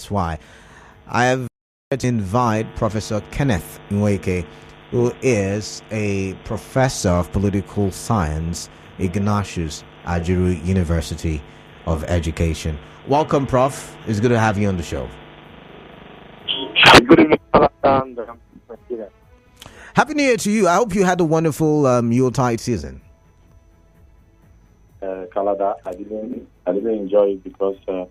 that's why I have to invite Professor Kenneth Nweke, who is a professor of political science, Ignatius, Ajuru University of Education. Welcome, Prof. It's good to have you on the show. Good evening, and Happy New Year to you. I hope you had a wonderful Yuletide season. Canada, I didn't enjoy it because I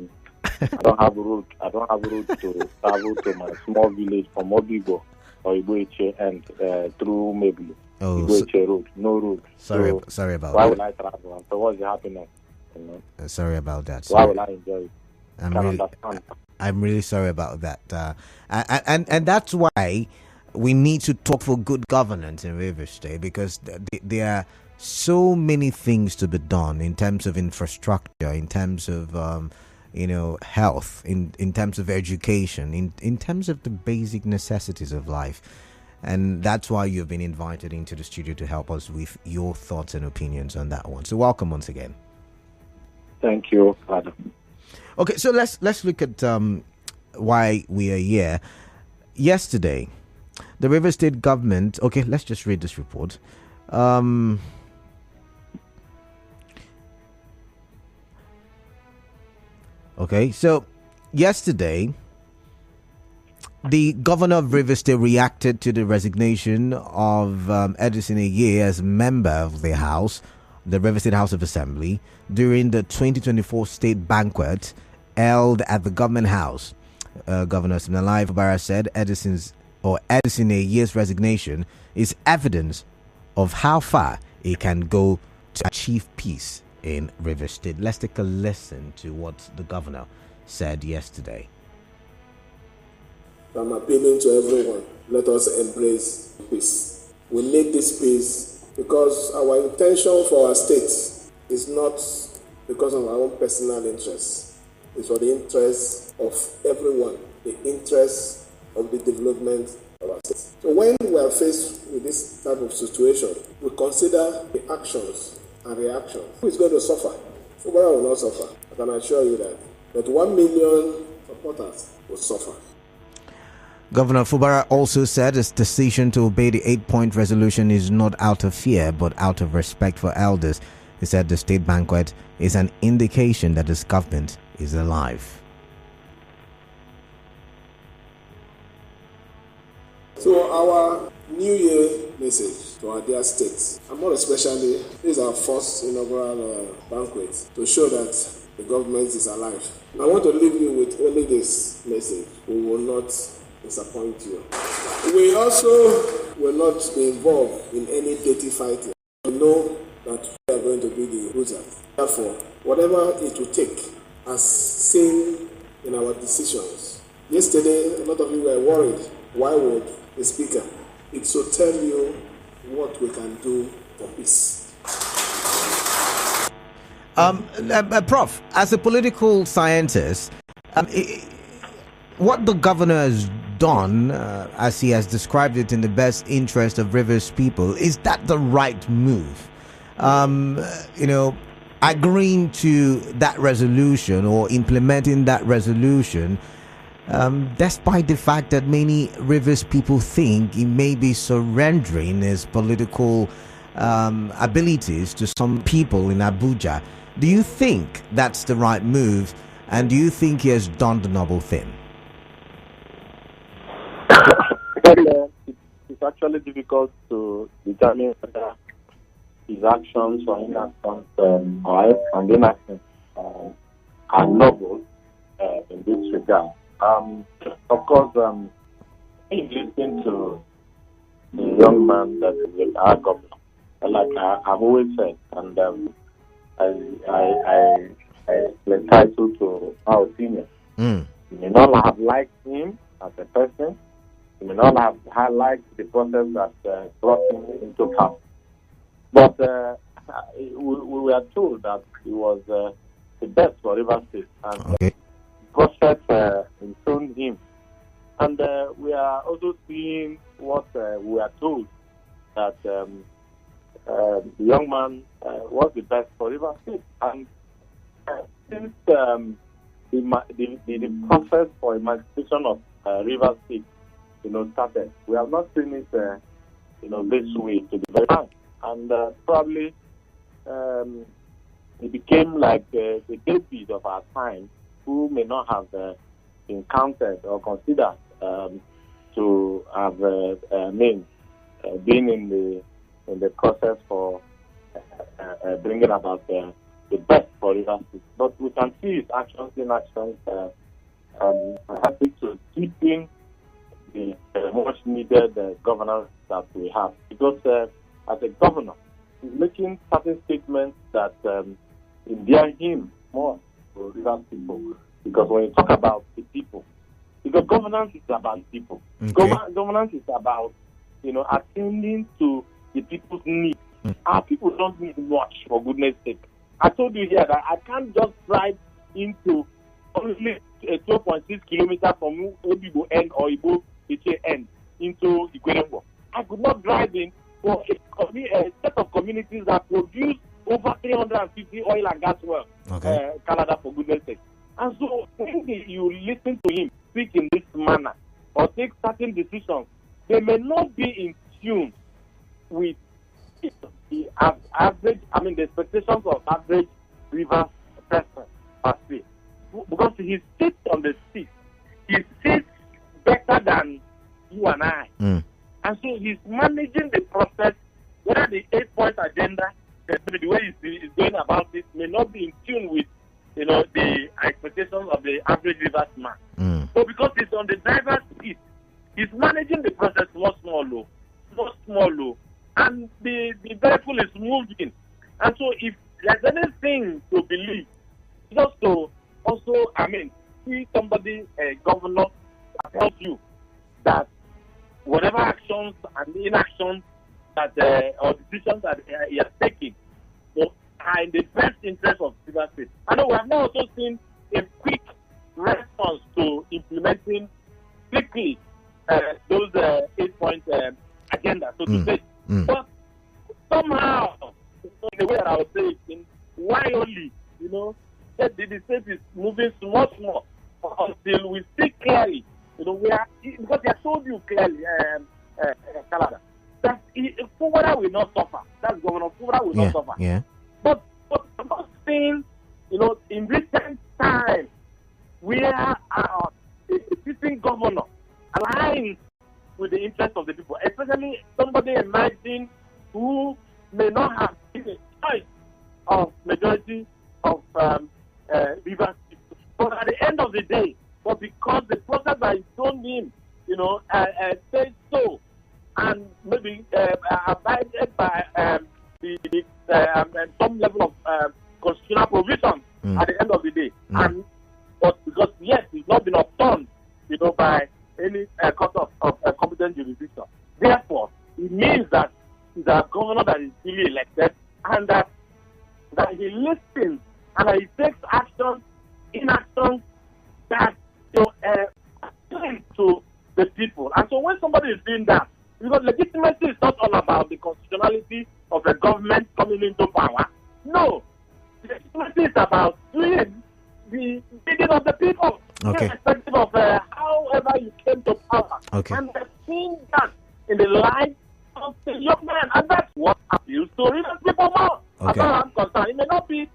don't have a route. I don't have a route to travel to my small village from Obigo or Igweche and through maybe Igweche road. No route. Sorry about that. Why will I travel? So what's the happiness? You know? Sorry about that. Why will I enjoy it? I'm really sorry about that. And that's why we need to talk for good governance in Rivers State, because there are so many things to be done in terms of infrastructure, in terms of health, in terms of education, in terms of the basic necessities of life. And that's why you've been invited into the studio to help us with your thoughts and opinions on that one. So welcome once again. Thank you, Father. Okay, so let's look at why we are here. Yesterday, the Rivers State government. Okay, let's just read this report. Okay, so yesterday, the governor of Rivers State reacted to the resignation of Edison Aye as member of the House, the Rivers State House of Assembly, during the 2024 state banquet held at the government house. Governor Fubara said Edison Aye's resignation is evidence of how far he can go to achieve peace in Rivers State. Let's take a listen to what the governor said yesterday. I'm appealing to everyone. Let us embrace peace. We need this peace because our intention for our state is not because of our own personal interests. It's for the interests of everyone, the interests of the development of our state. So when we are faced with this type of situation, we consider the actions and reactions. Who is going to suffer? Fubara will not suffer. I can assure you that. But 1 million supporters will suffer. Governor Fubara also said his decision to obey the 8-point resolution is not out of fear, but out of respect for elders. He said the state banquet is an indication that this government is alive. So our New Year message to our dear states, and more especially, this is our first inaugural banquet to show that the government is alive. I want to leave you with only this message: we will not disappoint you. We also will not be involved in any dirty fighting. We know that we are going to be the losers. Therefore, whatever it will take, as seen in our decisions. Yesterday, a lot of you were worried. Why would the speaker? It should tell you what we can do for peace. Prof, as a political scientist, what the governor has done, as he has described it, in the best interest of Rivers people, is that the right move? Agreeing to that resolution or implementing that resolution, despite the fact that many Rivers people think he may be surrendering his political abilities to some people in Abuja. Do you think that's the right move? And do you think he has done the noble thing? It's actually difficult to determine whether his actions or inactions and inactions are noble in this regard. Of course, in listening to the young man that is our governor, like I've always said, and I entitled to our opinion. You may not have liked him as a person. You may not have liked the process that brought him into power. But we were told that he was the best for Rivers State, and process enthroned him. And we are also seeing what we are told, that the young man was the best for Rivers State. And since the process for emancipation of Rivers State, started. We have not seen it, this way to be very frank. And probably it became like the David of our time, who may not have been counted or considered to have been in the process for bringing about the best for Rivers State. But we can see his actions in actions happy to keeping the much needed governance that we have. Because as a governor, he's making certain statements that endear him more to Rivers people. Because when you talk about the people, because governance is about people. Okay. Governance is about, attending to the people's needs. Our people don't need much, for goodness sake. I told you here that I can't just drive into only 12.6 kilometers from Obibo end or Ibo Iche end into Ikwerembo. I could not drive in for a set of communities that produce over 350 oil and gas wells, Canada, for goodness sake. And so when you listen to him speak in this manner or take certain decisions, they may not be in tune with the average, the expectations of average river person per se. Because he sits on the seat. He sits better than you and I. And so he's managing the process, whether the 8-point agenda, the way he's going about it, may not be in tune with the expectations of the average rivers man. So because he's on the driver's seat, he's managing the process small, and the vehicle is moving. And so if there's anything to believe, just to also, see somebody, a governor, that tells you that whatever actions and inactions that or decisions that he has taken are in the best interest of Rivers State. I know we have now also seen a quick response to implementing quickly those 8-point agenda, so to say. But somehow, in the way that I would say it, why only, the state is moving small until we see clearly, we are, because they have told you clearly, Canada, that Fubara will not suffer. That's Governor Fubara will not suffer. Yeah. But I'm not saying, in recent times, where our sitting governor aligns with the interest of the people, especially somebody emerging who may not have been a choice of majority of Rivers people. But at the end of the day, but because the process that is shown him, says so, and maybe abided by some level of constitutional provision at the end of the day, but because it's not been upturned, by any court of competent jurisdiction. Therefore, it means that he's a governor that is duly elected, and that he listens and that he takes action in action that to the people. And so when somebody is doing that, because legitimacy is not all about the constitutionality of a government coming into power. No. Legitimacy is about doing the bidding of the people, irrespective of however you came to power. And I've seen that in the life of the young man, and that's what appeals to Rivers people more. As far as I'm concerned, it may not be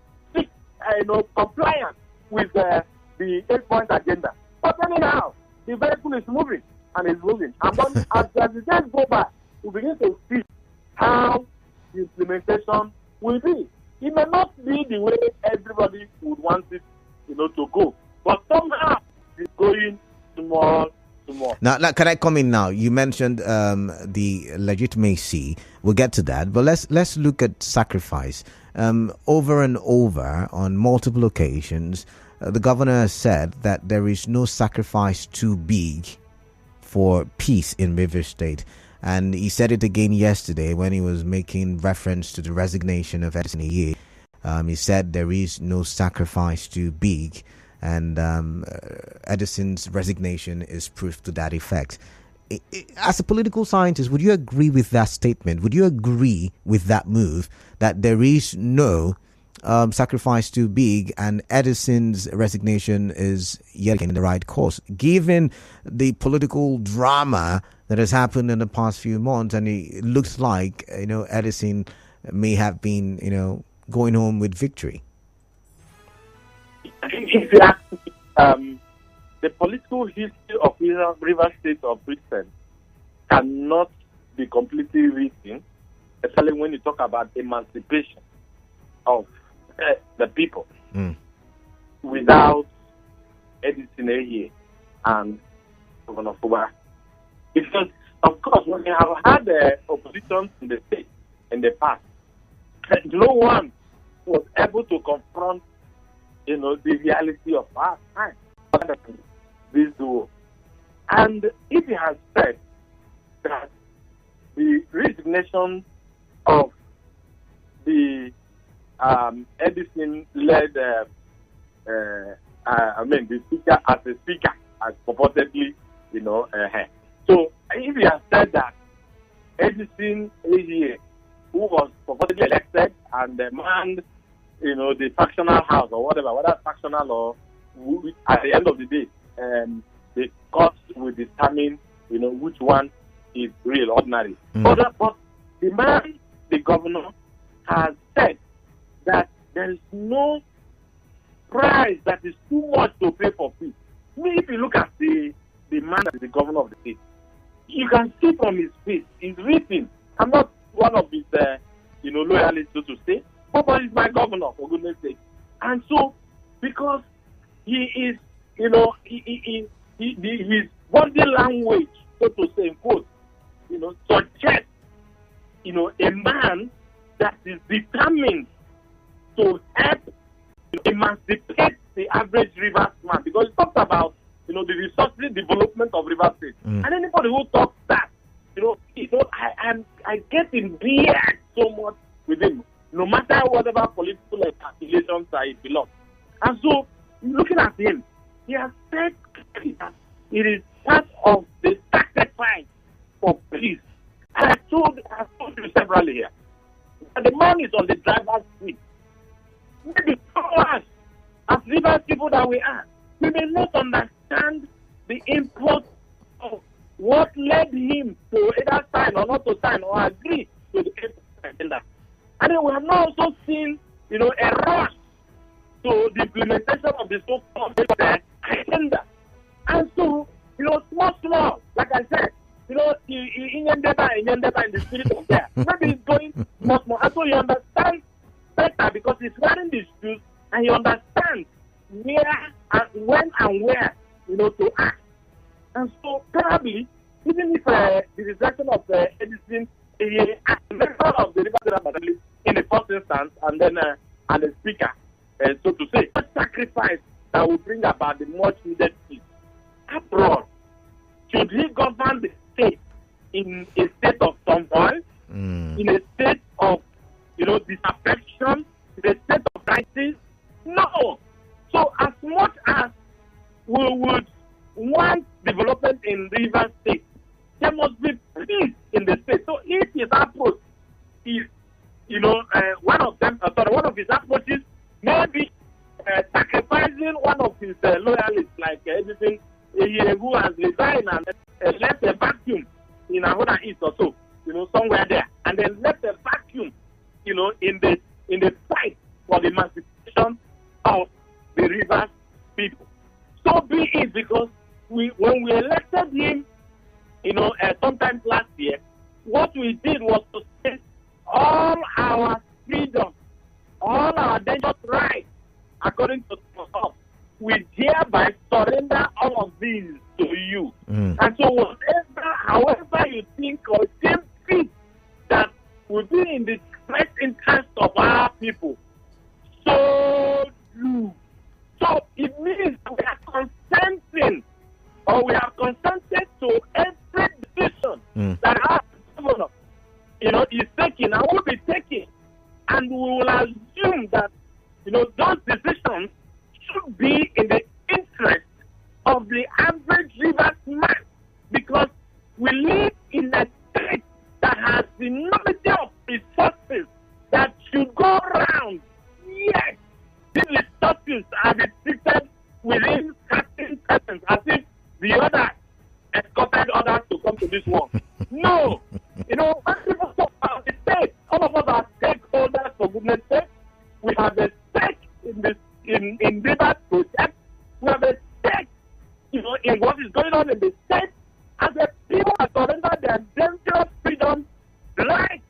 compliant with the 8-point agenda. But anyhow, the vehicle is moving and is moving. And then, as the days go by, we begin to see how the implementation will be. It may not be the way everybody would want it, to go. But somehow it's going small. Now, can I come in now? You mentioned the legitimacy. We'll get to that. But let's look at sacrifice. Over and over, on multiple occasions, the governor has said that there is no sacrifice too big for peace in Rivers State. And he said it again yesterday when he was making reference to the resignation of Edison Eye. He said there is no sacrifice too big. And Edison's resignation is proof to that effect. As a political scientist, would you agree with that statement? Would you agree with that move that there is no sacrifice too big, and Edison's resignation is yet again in the right course, given the political drama that has happened in the past few months. And it looks like, Edison may have been, going home with victory. If you ask me, the political history of River State of recent cannot be completely written, especially when you talk about emancipation of the people, without Edison Eye and Governor Fubara. Because, of course, when you have had opposition in the state in the past, no one was able to confront, the reality of our time. This duo. And if he has said that the resignation of the Edison-led, the speaker as a speaker, as purportedly, So if he has said that Edison Eye, who was purportedly elected and manned, the factional house or whatever, whether factional or at the end of the day, the court will determine, which one is real, ordinary. But the man, the governor, has said that there is no price that is too much to pay for peace. If you look at the man that is the governor of the state, you can see from his face, he's written. I'm not one of his, loyalists, so to say, but he's my governor, for goodness sake. And so, because he is, his body language, so to say, in quotes, suggests, a man that is determined to help emancipate the average Rivers man, because it talks about, the resources development of Rivers State. And anybody who talks that, I get in beard so much with him, no matter whatever political calculations I belong. And so, looking at him, he has said that it is part of the sacrifice for peace. And I told you severally here that the man is on the driver's seat. Maybe us, as Rivers people that we are, we may not understand the import of what led him to either sign or not to sign or agree to the agenda. And then we have now also seen, a rush to the implementation of the so-called agenda. And so, small, like I said, in the spirit of there. Maybe he's going much more. And so he understands better because he's wearing these shoes and he understands where and when and where, to act. And so probably, even if the rejection of Edison as a member of the River Assembly in the first instance, and then and the speaker, so to say, a sacrifice that will bring about the much needed peace abroad. Should he govern the state in a state of turmoil, in a state of, disaffection, in a state of crisis? No. So as much as we would want development in River State, there must be peace in the state. So if his approach is, one of his approaches may be sacrificing one of his loyalists, like everything, who has resigned and left a vacuum in Abuja East or so, somewhere there, and then left a vacuum, in the fight for the emancipation of the Rivers people. So be it, because when we elected him, sometime last year, what we did was to say all our freedom, all our dangerous rights, according to us, we hereby surrender all of these to you. And so however you think or seem fit that will be in the best interest of our people, so do. So it means we are consenting, or we have consented to every decision that our governor, is taking and will be taking. And we will assume that, those decisions should be in the interest of the average Rivers man, because we live in a state that has the enormity of resources that should go around. Yes, issues are restricted within certain persons, as if the other escorted others to come to this one. No. When people talk about the state, all of us are stakeholders, for goodness sake. We have a stake in this in Rivers project. We have a stake, in what is going on in the state. As a people have surrendered their dangerous freedom rights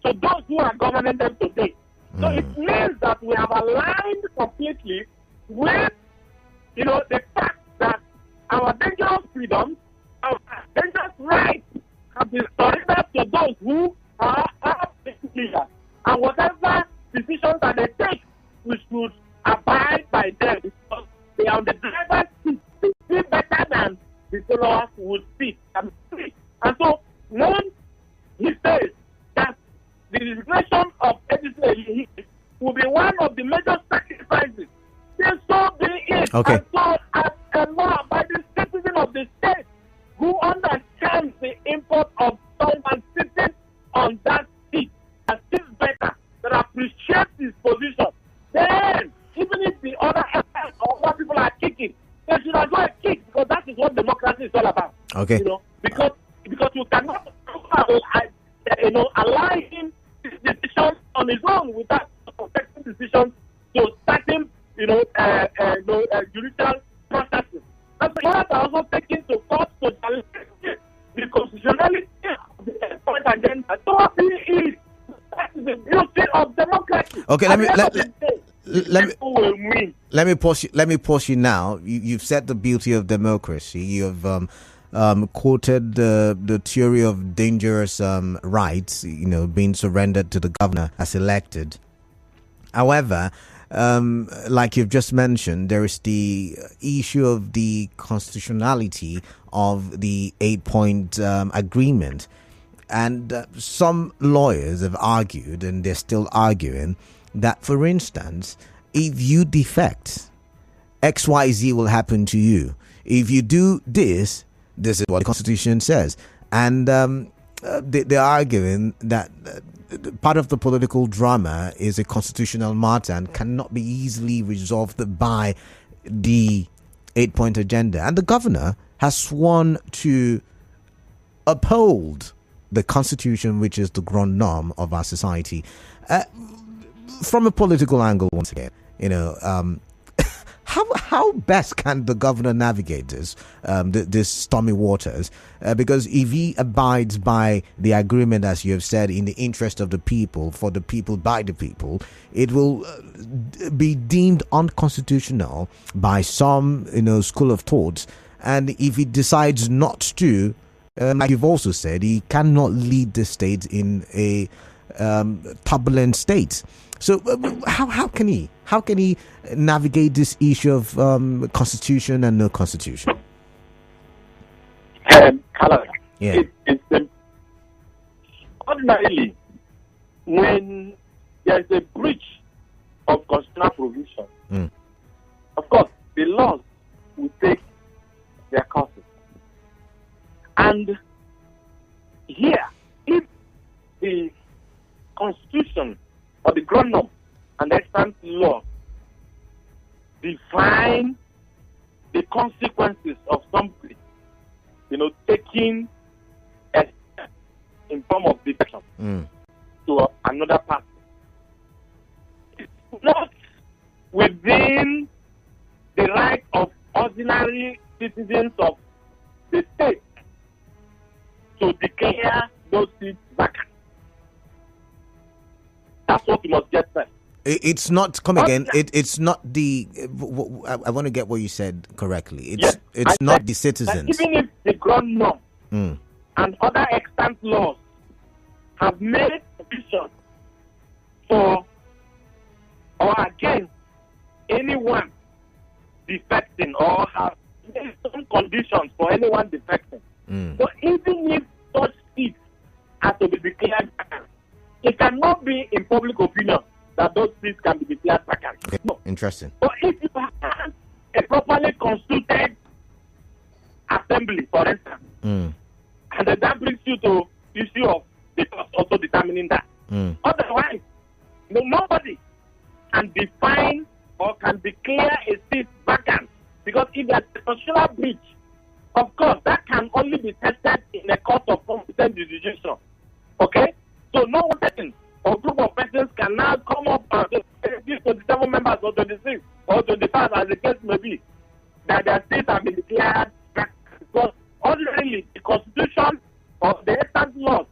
to those who are governing them today. So it means that we have aligned completely with, the fact that our dangerous freedoms, our dangerous rights have been surrendered to those who are leaders. And whatever decisions that they take, we should abide by them because they are on the driver's seat. They see better than the followers would see. And so when he says that the resignation of Edison will be one of the major sacrifices, then so be it. Okay. And so as a law by the citizen of the state who understands the import of someone sitting on that seat and sees better, that appreciates his position, then even if the other people are kicking, they should as well kick, because that is what democracy is all about. Okay. Because you cannot allow him this decision on his own without protecting decisions to certain judicial processes. That's why they are also taken to court to challenge the constitutionality of the point agenda. So that is the beauty of democracy. Okay, let me pause you now. You've said the beauty of democracy. You've quoted the theory of dangerous rights, being surrendered to the governor as elected. However, like you've just mentioned, there is the issue of the constitutionality of the 8-point agreement. And some lawyers have argued, and they're still arguing, that, for instance, if you defect, XYZ will happen to you. If you do this is what the Constitution says. And they're arguing that part of the political drama is a constitutional matter and cannot be easily resolved by the 8-point agenda. And the governor has sworn to uphold the Constitution, which is the grand norm of our society. From a political angle, once again, how best can the governor navigate this stormy waters? Because if he abides by the agreement, as you have said, in the interest of the people, for the people, by the people, it will be deemed unconstitutional by some, school of thoughts. And if he decides not to, like you've also said, he cannot lead the state in a turbulent state. So how can he navigate this issue of constitution and no constitution? Yeah. It's ordinarily, when there's a breach of constitutional provision, of course, the laws will take their courses. And here, if the Constitution or the ground norm and the extant law define the consequences of something, taking a step in form of defection to another party, it's not within the right of ordinary citizens of the state to declare those seats vacant. That's what you must get first. It's not, come again, it's not the, I want to get what you said correctly. It's not the citizens. Even if the ground norm and other extant laws have made provision for or against anyone defecting or have made some conditions for anyone defecting. So even if such seats are to be declared vacant, it cannot be in public opinion that those seats can be declared vacant. Okay. No. Interesting. But if you have a properly constituted assembly, for instance, and then that brings you to the issue of the court also determining that. Otherwise, nobody can define or can declare a seat vacant. Because if there's a constitutional breach, of course, that can only be tested in a court of competent jurisdiction. Okay? So no person or group of persons can now come up and these 27 members or 26 or 25, as the case may be, that their seats have been declared vacant. Because ordinarily, the Constitution or the extant laws,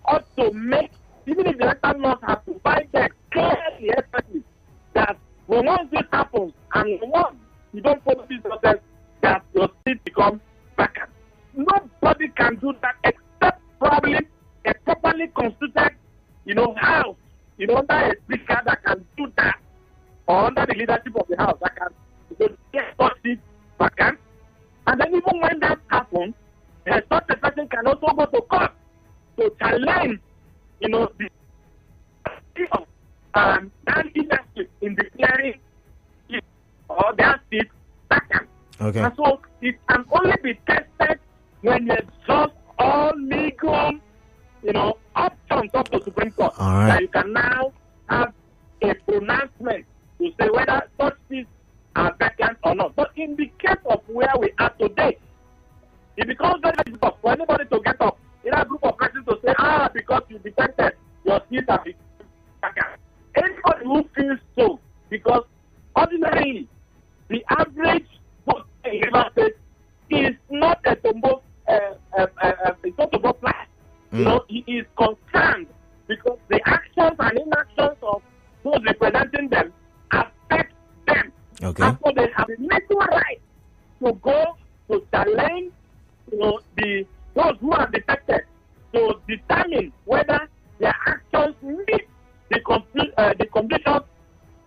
ought to make, even if the extant laws have provided clearly, especially, that when once this happens and once you don't follow this process, that your seat becomes vacant. Nobody can do that except probably a properly constituted, house, under a speaker that can do that, or under the leadership of the house that can get such seat vacant. And then even when that happens, such a person can also go to court to challenge, the that leadership in declaring it or their seat vacant. Okay. And so it can only be tested when you exhaust all legal, options up to Supreme Court. All right. That you can now have a pronouncement to say whether such seats are vacant or not. But in the case of where we are today, it becomes very difficult for anybody to get up in a group of persons to say, because you detected your seats are vacant. Anybody who feels so, because ordinarily the average vote in River State is not a Tombo flash. He is concerned because the actions and inactions of those representing them affect them. Okay. And so they have a legal right to go to challenge, those who are detected to determine whether their actions meet the conditions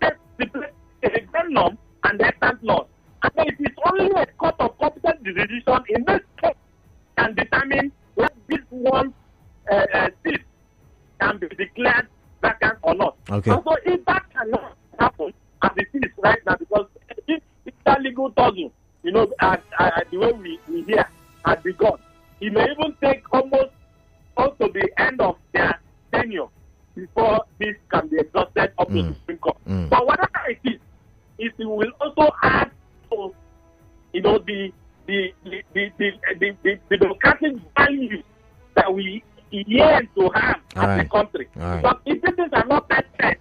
set the exam norm and the extant laws. And then it is only a court of competent jurisdiction in this case can determine whether this one seat can be declared vacant or not. Okay. And so if that cannot happen as it is right now, because if that legal tussle, the way we hear had begun, it may even take almost to the end of their tenure before this can be exhausted up to the Supreme Court. But whatever it is, it will also add to the democratic values that we yearn to have as a country. But if things are not tested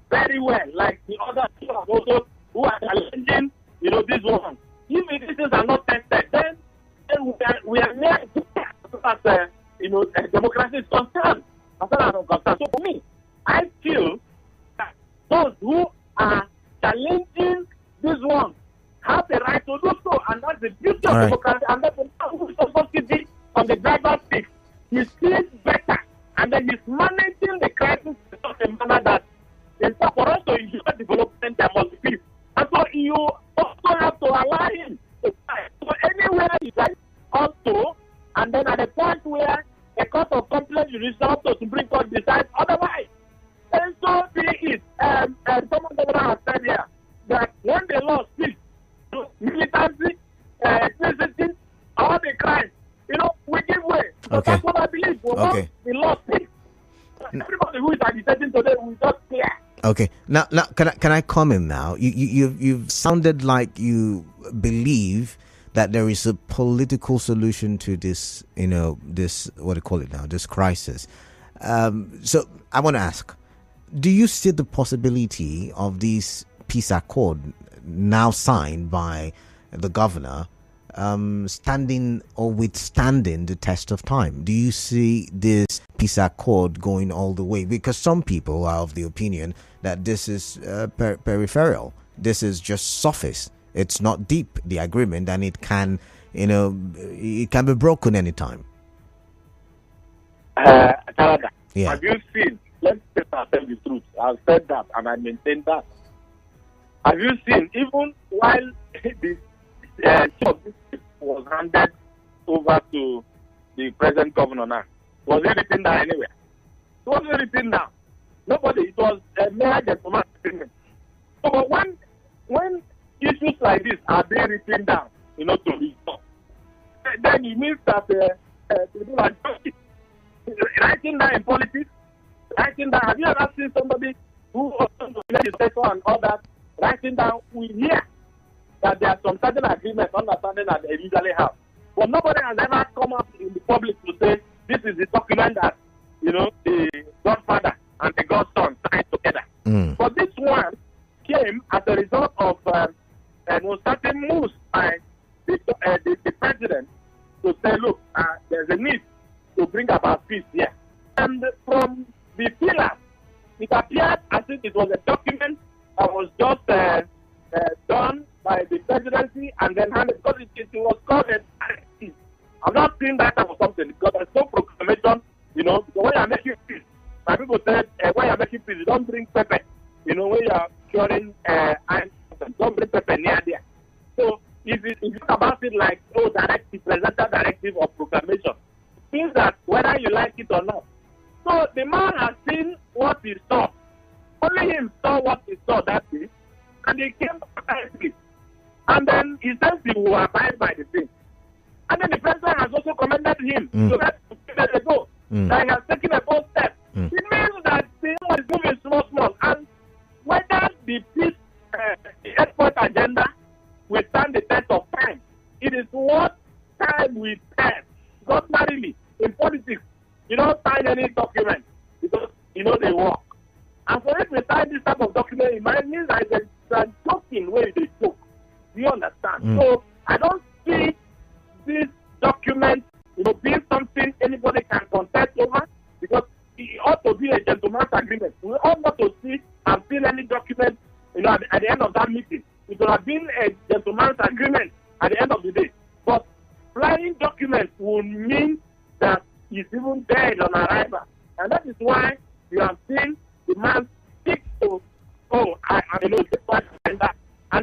very well, like the other people also who are challenging, this one, if things are not tested, then we are near as democracy is concerned. As far as I'm concerned. So for me, I feel that those who are challenging this one have the right to do so, and that's the beauty of democracy. And that's the man who is supposed to be on the driver's seat. He sees better, and then he's managing the crisis in such a manner that for us to ensure development, there must be peace. And so you also have to allow him to fight. So anywhere he gets also, and then at the point where a court of competent jurisdiction up to Supreme Court decides otherwise. And so be it. Someone has said here that when the law speaks, militancy, ethnicity, all the crimes, we give way. So that's what I believe. The law speaks. Everybody who is agitating today will just clear. Okay. Now, can I comment now? You've sounded like you believe that there is a political solution to this, this, what do you call it now, this crisis. So I want to ask, do you see the possibility of this peace accord now signed by the governor standing or withstanding the test of time? Do you see this peace accord going all the way? Because some people are of the opinion that this is peripheral. This is just surface. It's not deep, the agreement, and it can, it can be broken anytime. Canada, Yeah. Have you seen, let's tell the truth, I've said that and I maintain that. Have you seen, even while the was handed over to the present governor now, was it written down anywhere? It wasn't written down. Nobody, it was a mere diplomatic agreement. So but when issues like this are being written down, to resolve, then it means that people are just writing down in politics, writing down. Have you ever seen somebody who also legislator and all that writing down, we hear that there are some certain agreements, understanding that they usually have. But nobody has ever come up in the public to say, this is the document that, the godfather and the godson signed together. But this one came as a result of certain moves by the president to say, look, there's a need to bring about peace here. And from the pillars, it appeared as if it was a document that was just done by the presidency and then handed, because it was called a directive. I'm not saying that or something, because there's no proclamation, because when you're making peace, my people said, when you're making peace, you don't bring pepper. When you're curing iron, don't bring pepper near there. So if you talk about it like, directive, presidential directive or proclamation, it means that whether you like it or not. So the man has seen what he saw. Only him saw what he saw that day, and he came back. And then he says he will abide by the thing. And then the president has also commended him so that 2 days ago that he has taken a bold step. It means that things is moving small. And whether the peace export agenda will stand the test of time, it is what time will tell. Ordinarily, in politics, you don't sign any document because they work. And for if we sign this type of document, it might mean that it's a joking way they joke. Do you understand? So I don't see this document, being something anybody can contest over, because it ought to be a gentleman's agreement. We ought not to see and feel any document, at the end of that meeting. It would have been a gentleman's agreement at the end of the day. But flying documents would mean that he's even dead on arrival. And that is why you have seen the man speak to, and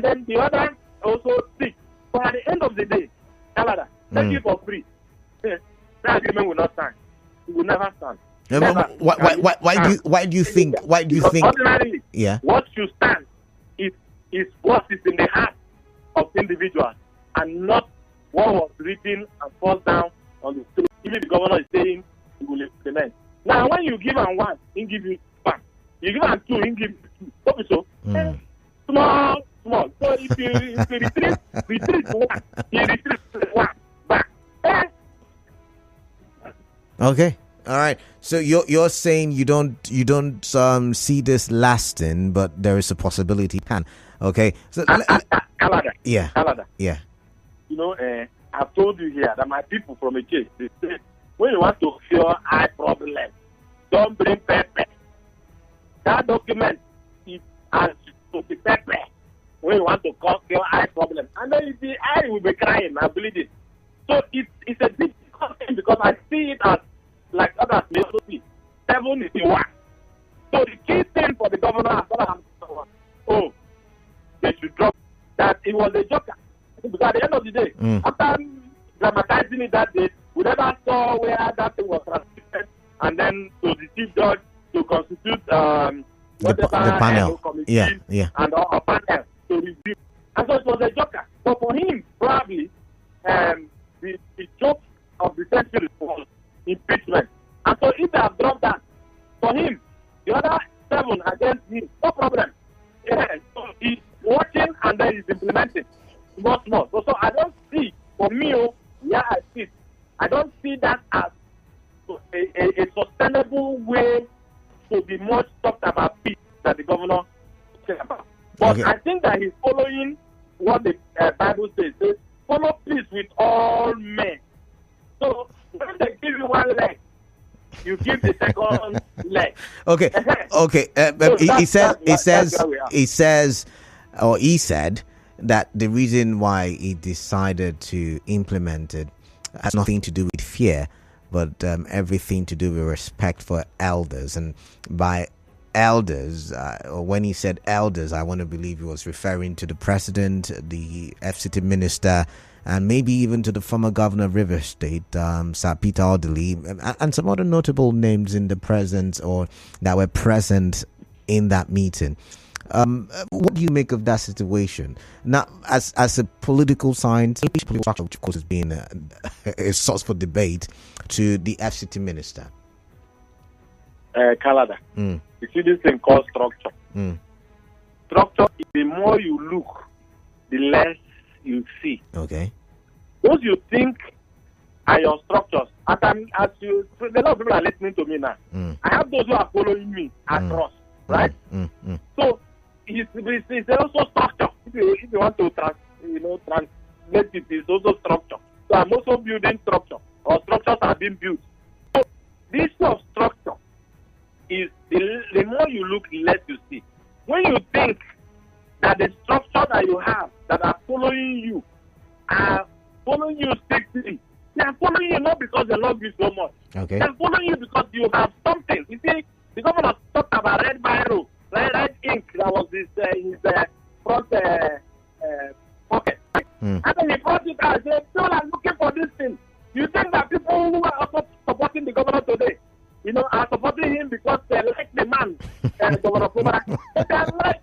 then the other also speak. But at the end of the day, Canada, take it for free. That agreement will not stand. It will never stand. Why do you think? Ordinarily, what should stand is what is in the heart of individuals, and not what was written and forced down on the street. Even the governor is saying he will implement. Now, when you give him one, he give you one. You give him two, he give you two. So, small. So if you retreat one, he retreats one back. Okay. All right. So you're saying you don't see this lasting, but there is a possibility it can. Okay. So Canada. Yeah. Canada. Yeah. I've told you here that my people from a case, they say, when you want to cure eye problem, don't bring pepper. That document is as to the pepper when you want to cure eye problem. And then the eye will be crying and bleeding. So it's a difficult thing, because I see it as like others may also see. 7 is in 1. So the key thing for the governor was, they should drop that it was a joker. Because at the end of the day, after dramatizing it that day, we never saw where that thing was transmitted, and then to the chief judge to constitute the panel committee and our panel to review. And so it was a joker. But for him, probably, the joke of the century was impeachment. And so if they have dropped that, for him, the other 7 against him, no problem. So he's watching and then he's implementing. Not more. So I don't see, for me, I see, I don't see that as a sustainable way to be much talked about peace that the governor said about. But I think that he's following what the Bible says. It says, follow peace with all men. So when they give you one leg, you give the second leg. Okay. He said that the reason why he decided to implement it has nothing to do with fear, but everything to do with respect for elders. And by elders, or when he said elders, I want to believe he was referring to the president, the FCT minister, and maybe even to the former governor of Rivers State, Sir Peter Odili, and some other notable names in the presence or that were present in that meeting. What do you make of that situation? Now, as a political science, which of course has been a source for debate, to the FCT minister? Canada. You see this thing called structure. structure, the more you look, the less you see. Okay. Those you think are your structures. A lot of people are listening to me now. I have those who are following me across, right? So it's also structure. If you want to translate it, it's also structure. So I'm also building structure, or structures are being built. So this sort of structure is the more you look, the less you see. When you think that the structure that you have that are following you are following you strictly, they are following you not because they love you so much. Okay. They are following you because you have something. You see, the governor talked about red biro, red ink that was his front pocket. And then he brought it out and said, people are looking for this thing. You think that people who are also supporting the governor today, are supporting him because they like the man, Governor Fubara.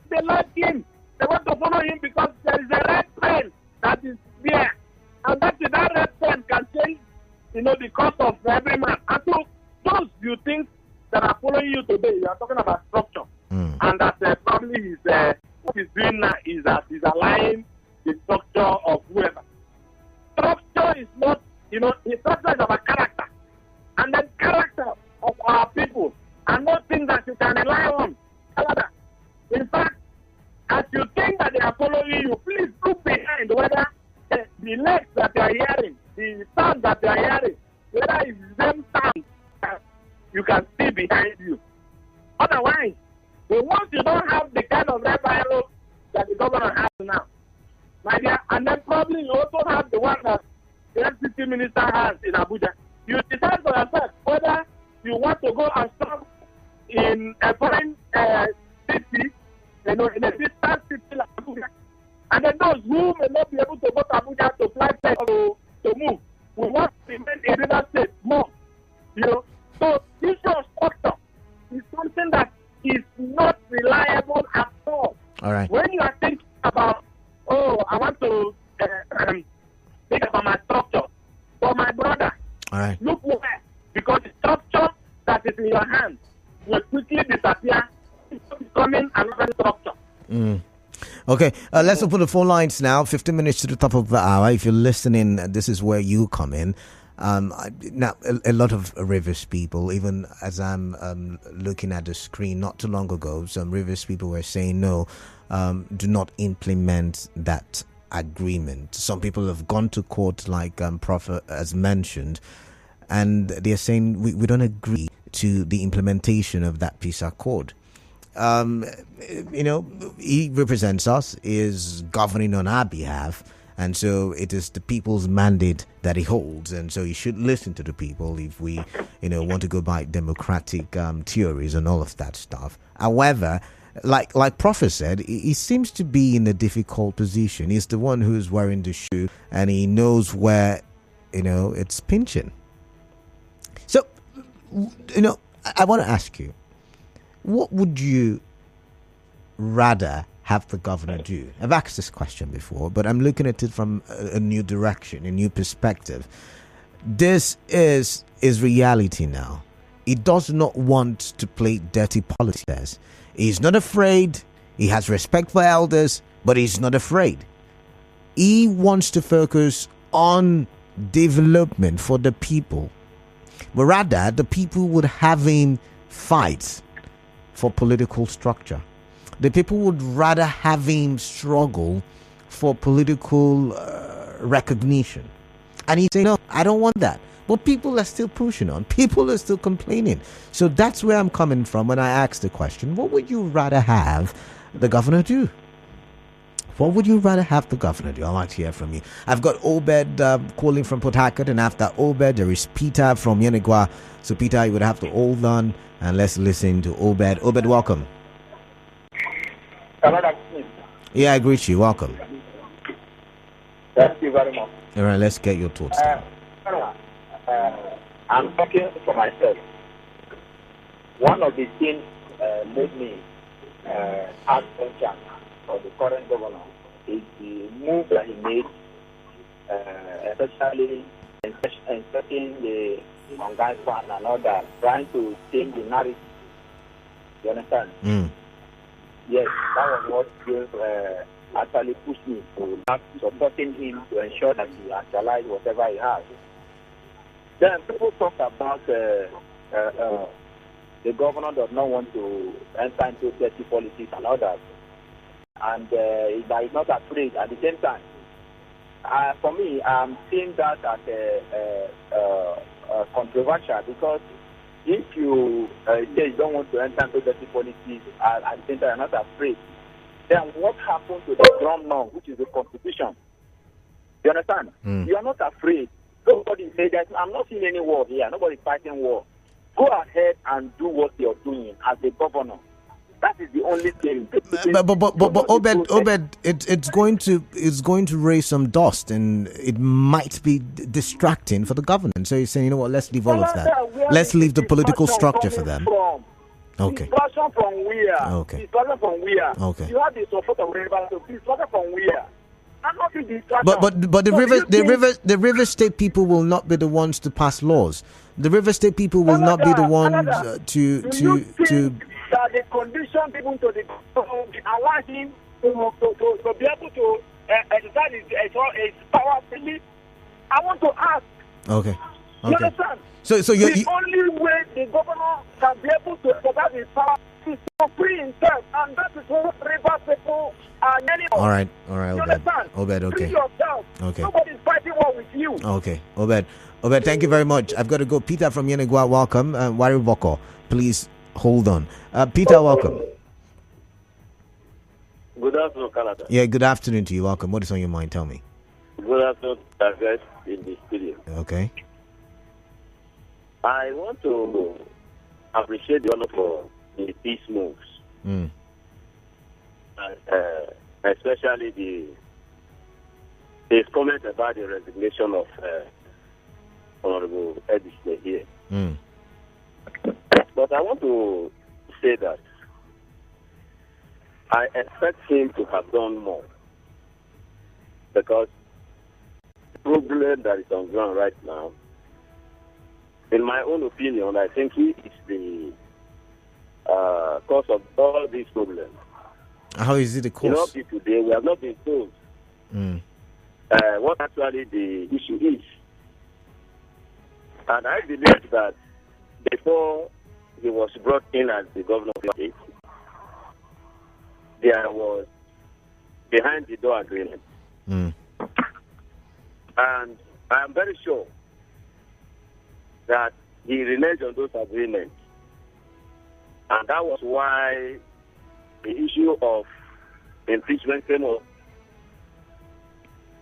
They like him. They want to follow him because there is a red pen that is there. And that red pen can change, the cost of every man. And so those you think that are following you today, you are talking about structure. And that probably what he's doing now is that he's aligning the structure of whoever. Structure is not, the structure is about character. And the character of our people are not things that you can rely on. In fact, as you think that they are following you, please look behind whether the legs that they are hearing, the sound that they are hearing, whether it's the same sound that you can see behind you. Otherwise, once you don't have the kind of red biro that the governor has now, my dear, and then probably you also have the one that the FCC minister has in Abuja. You decide for yourself whether you want to go and serve in a foreign city, in a distant city like Abuja. And then those who may not be able to go to Abuja to fly to move, we want to remain in River State more. So this structure is something that is not reliable at all. All right. When you are thinking about, I want to think about my structure for my brother. All right. Look where, because the structure that is in your hands will quickly disappear, becoming another structure. Okay, let's open the phone lines now. 15 minutes to the top of the hour. If you're listening, this is where you come in. Now, a lot of Rivers people, even as I'm looking at the screen not too long ago, some Rivers people were saying, no, do not implement that agreement. Some people have gone to court, like Prof has mentioned, and they're saying we don't agree to the implementation of that peace accord. He represents us, is governing on our behalf, and so it is the people's mandate that he holds, and so he should listen to the people if we, want to go by democratic theories and all of that stuff. However, like Prof said, he seems to be in a difficult position. He's the one who's wearing the shoe, and he knows where, it's pinching. So, I want to ask you, what would you rather have the governor do? I've asked this question before, but I'm looking at it from a new direction, a new perspective. This is reality now. He does not want to play dirty politics. He's not afraid. He has respect for elders, but he's not afraid. He wants to focus on development for the people. But rather, the people would have him fight for political structure. The people would rather have him struggle for political recognition. And he's saying, no, I don't want that. But people are still pushing on. People are still complaining. So that's where I'm coming from when I ask the question, what would you rather have the governor do? What would you rather have the governor do? I'd like to hear from you. I've got Obed calling from Port Harcourt, and after Obed, there is Peter from Yenigua. So, Peter, you would have to hold on, and let's listen to Obed. Obed, welcome. Yeah, I greet you. Welcome. Thank you very much. All right, let's get your thoughts. I'm talking for myself. One of the things made me ask question for the current governor is the move that he made, especially inserting the Mangai Fan and all that, trying to change the narrative. You understand? Yes, that was what gave, actually pushed me to start supporting him to ensure that he actualized whatever he has. Then people talk about the governor does not want to enter into dirty politics and all that. And that is not afraid at the same time. For me, I'm seeing that as controversial because if you say you don't want to enter into dirty politics at the same time you're not afraid, then what happened to the drum now, which is the constitution? You understand? You are not afraid. Nobody say that. I'm not seeing any war here. Nobody's fighting war. Go ahead and do what you're doing as a governor. That is the only thing. But Obed, it's going to raise some dust, and it might be distracting for the government. So you're saying, you know what? Let's leave all of that. Let's leave the political structure for them. Okay. Distraction from where? Okay. Distraction from where? Okay. You have the support of everybody. Distraction from where? I'm not in distraction. But the River State people will not be the ones to pass laws. The River State people will not be the ones to that the condition people to allow him to be able to exercise his power freely. I want to ask. Okay. You understand? So the only way the governor can be able to exercise his power is to free himself, and that is what river people are many of. All right, Obed, okay. Free yourself. Okay. Nobody's fighting war with you. Okay, Obed, thank you very much. I've got to go. Peter from Yenegua, welcome. Wari Boko, please hold on. Peter, welcome. Good afternoon, Canada. Yeah, good afternoon to you. Welcome. What is on your mind? Tell me. Good afternoon, guys in the studio. Okay. I want to appreciate the honor for the peace moves. And, especially his comment about the resignation of Honorable Edison here. But I want to say that I expect him to have done more, because the problem that is on ground right now, in my own opinion, I think he is the cause of all these problems. How is it the cause? You know, today we have not been told what actually the issue is. And I believe that before he was brought in as the governor of the state, there was behind the door agreement. And I am very sure that he reneged on those agreements. And that was why the issue of impeachment came up.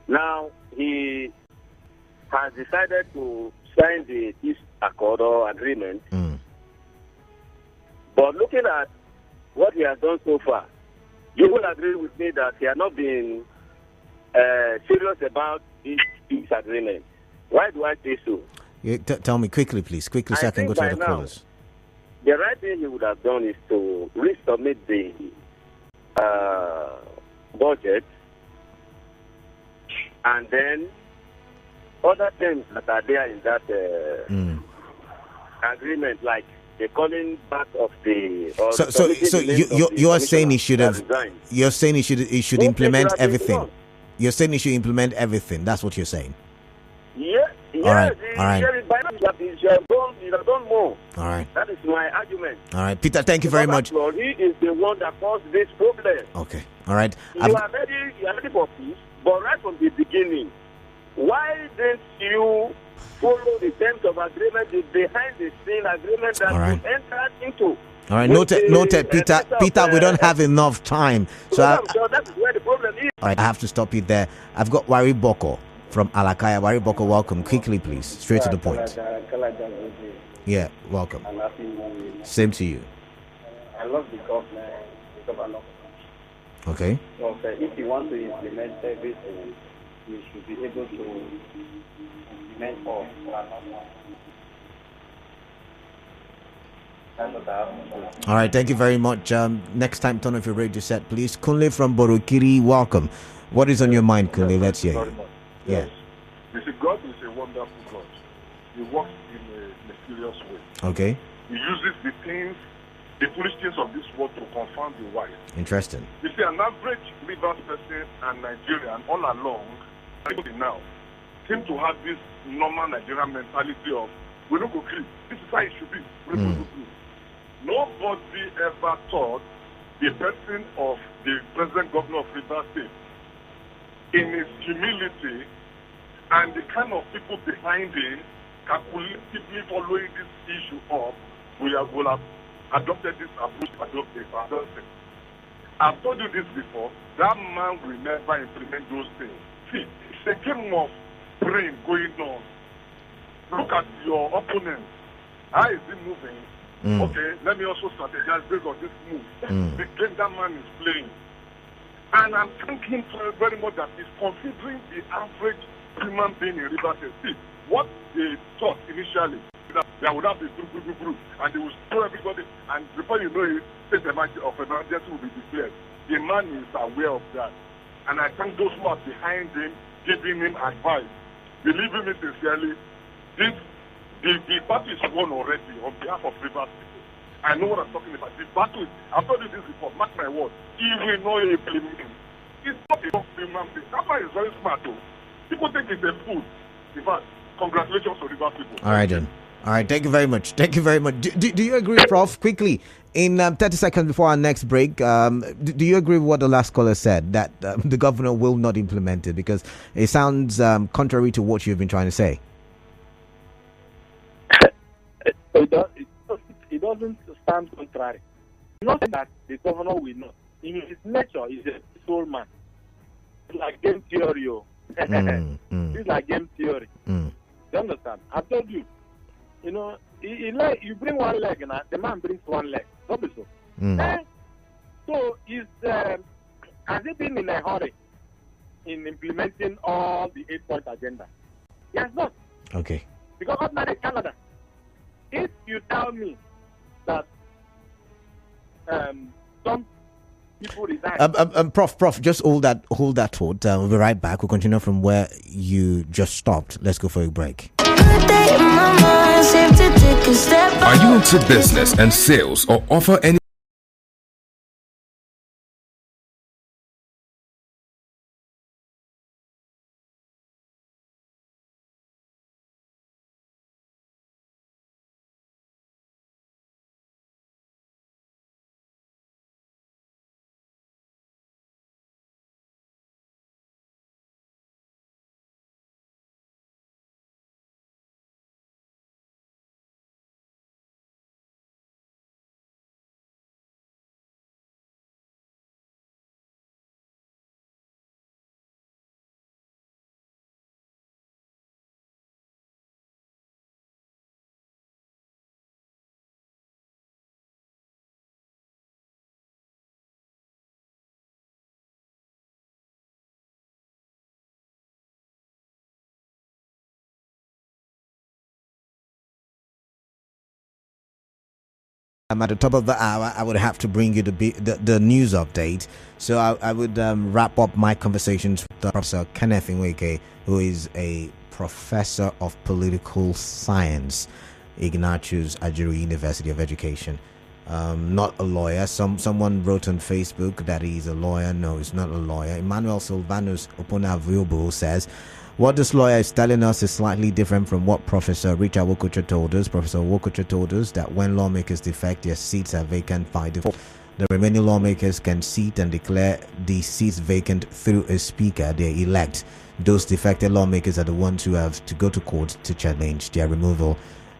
Now, he has decided to sign the peace accord or agreement. But looking at what he has done so far, you will agree with me that he has not been serious about this peace agreement. Why do I say so? Tell me quickly, please. Quickly, so I can go to the callers. The right thing he would have done is to resubmit the budget, and then other things that are there in that agreement, like the calling back of the. So you are saying he should have. You're saying he should implement everything. You're saying he should implement everything. That's what you're saying. Yeah. All right. You have done more. All right. That is my argument. All right, Peter. Thank you very much. He is the one that caused this problem. Okay. All right. You are ready for peace, but right from the beginning, why didn't you follow the terms of agreement, the behind the scene agreement that you entered into? All right, noted, Peter. Peter, we don't have enough time, so that's where the problem is. All right, I have to stop you there. I've got Wari Boko from Alakaya. Wari Boko, welcome. Quickly, please. Straight to the point. Yeah, welcome. Same to you. I love the governor. Okay. So, if you want to implement everything, you should be able to implement all. All right, thank you very much. Next time, turn off your radio set, please. Kunle from Borokiri, welcome. What is on your mind, Kunle? Let's hear you. Yes. You see, God is a wonderful God. He works in a mysterious way. Okay. He uses the things the foolish things of this world to confound the wise. Interesting. You see, an average Rivers person and Nigerian all along, even now, seem to have this normal Nigerian mentality of, we don't go clean. This is how it should be. Nobody ever thought the person of the present governor of Rivers State, in his humility and the kind of people behind him, calculatively following this issue up, will have adopted this approach to adopt it. I've told you this before, that man will never implement those things. See, it's a game of brain going on. Look at your opponent. How is he moving? Okay, let me also strategize based on this move. The game that man is playing. And I'm thanking him very much that he's considering the average human being in Rivers State. See, what they thought initially, that there would have been group, and they will throw everybody, and before you know it, state of emergency will be declared. The man is aware of that. And I thank those who are behind him, giving him advice. Believe me sincerely, the battle is won already on behalf of Rivers people. I know what I'm talking about. The battle is, I've told you this before, mark my word, he will not implement. It's not a human being. That man is very smart though. People think it's a fool. In fact, congratulations to Rivers people. All right, then. All right, thank you very much. Thank you very much. Do you agree, Prof? Quickly, in 30 seconds before our next break, do you agree with what the last caller said, that the governor will not implement it? Because it sounds contrary to what you've been trying to say. It doesn't stand contrary. Not that the governor will not. In his nature, he's a peaceful man. It's like game theory. It's like game theory. You understand? I told you. You know, you bring one leg and the man brings one leg. Not so. So has he been in a hurry in implementing all the 8-point agenda? He has not. Okay. Because ordinary Canada, if you tell me that some people resign. Prof, just hold that thought. We'll be right back. We'll continue from where you just stopped. Let's go for a break. Are you into business and sales or offer any? I'm at the top of the hour. I would have to bring you the news update. So I would wrap up my conversations with Professor Kenneth Nweke, who is a professor of political science, Ignatius, Ajuru University of Education. Not a lawyer. Someone wrote on Facebook that he's a lawyer. No, he's not a lawyer. Emmanuel Silvanus Oponavuobo says, what this lawyer is telling us is slightly different from what Professor Richard Wokocha told us. Professor Wokocha told us that when lawmakers defect, their seats are vacant by default. The remaining lawmakers can sit and declare the seats vacant through a speaker they elect. Those defected lawmakers are the ones who have to go to court to challenge their removal.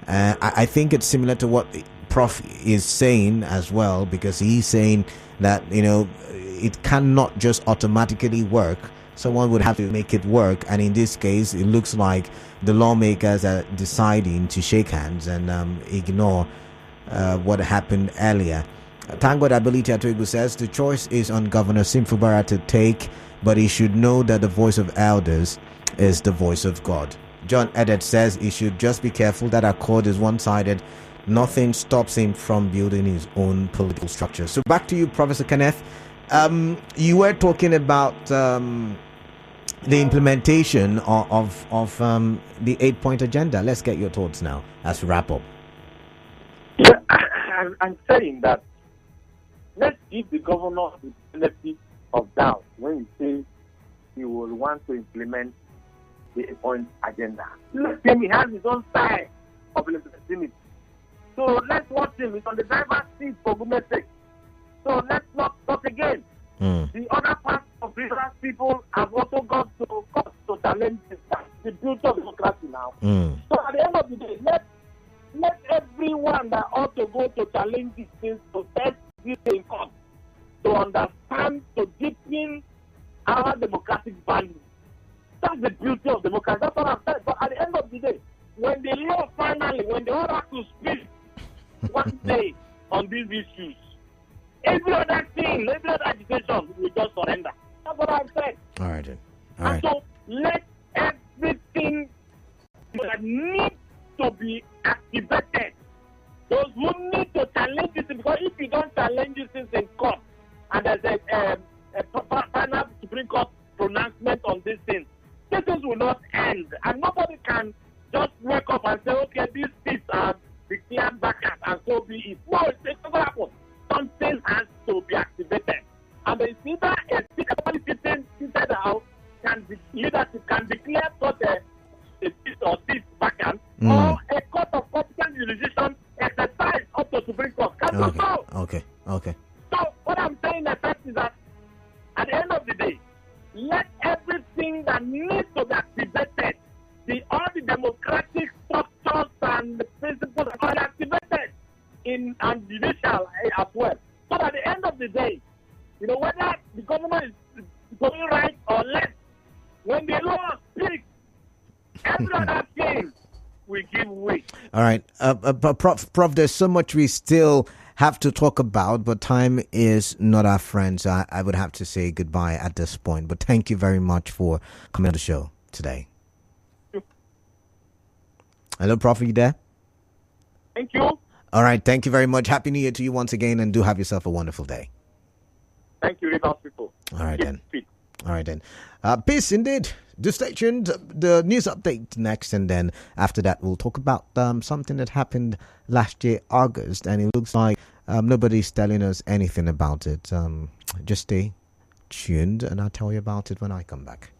I think it's similar to what Prof is saying as well, because he's saying that, it cannot just automatically work. Someone would have to make it work, and in this case, it looks like the lawmakers are deciding to shake hands and ignore what happened earlier. Thank God Ability Atuigu says the choice is on Governor Fubara to take, but he should know that the voice of elders is the voice of God. John Edet says he should just be careful that accord is one-sided. Nothing stops him from building his own political structure. So back to you, Professor Kenneth. You were talking about the implementation of the 8-point agenda. Let's get your thoughts now as we wrap up. Yeah, I'm saying that let's give the governor the benefit of doubt when he says he will want to implement the point agenda. Let him, he has his own style of implementing it. So let's watch him. He's on the driver's seat for goodness sake. So let's not talk again. The other part of the people have also got to court to challenge the beauty of democracy now. So at the end of the day, let everyone that ought to go to challenge these things to test this in court, to understand, to deepen our democratic values. That's the beauty of democracy. That's what I'm saying. But at the end of the day, when the law finally, when they all have to speak one day on these issues, every other thing, every other agitation will just surrender. That's what I'm saying. All right, then. All right. And so let everything that needs to be activated, those who need to challenge this, because if you don't challenge these things in court, and there's a final Supreme Court pronouncement on these things will not end, and nobody can just wake up and say, okay, these seats are declared vacant, and so be it. No, it's not going to happen. Something has to be activated. And it's either a somebody seated out leadership can declare such a seat or seat vacant, or a court of competent jurisdiction exercise up to Supreme Court. Can you know? Okay. So what I'm saying in effect is that at the end of the day, let everything that needs to be activated, all the democratic structures and the principles are activated in and judicial as well. So at the end of the day, whether the government is going right or left, when the law speaks, every other thing will give way. All right. Prof, there's so much we still have to talk about, but time is not our friend. So I would have to say goodbye at this point. But thank you very much for coming on the show today. Hello, Prof, are you there? Thank you. All right. Thank you very much. Happy New Year to you once again, and do have yourself a wonderful day. Thank you, Rivers people. All right, then. All right, then. Peace indeed. Do stay tuned. The news update next, and then after that, we'll talk about something that happened last year, August, and it looks like nobody's telling us anything about it. Just stay tuned, and I'll tell you about it when I come back.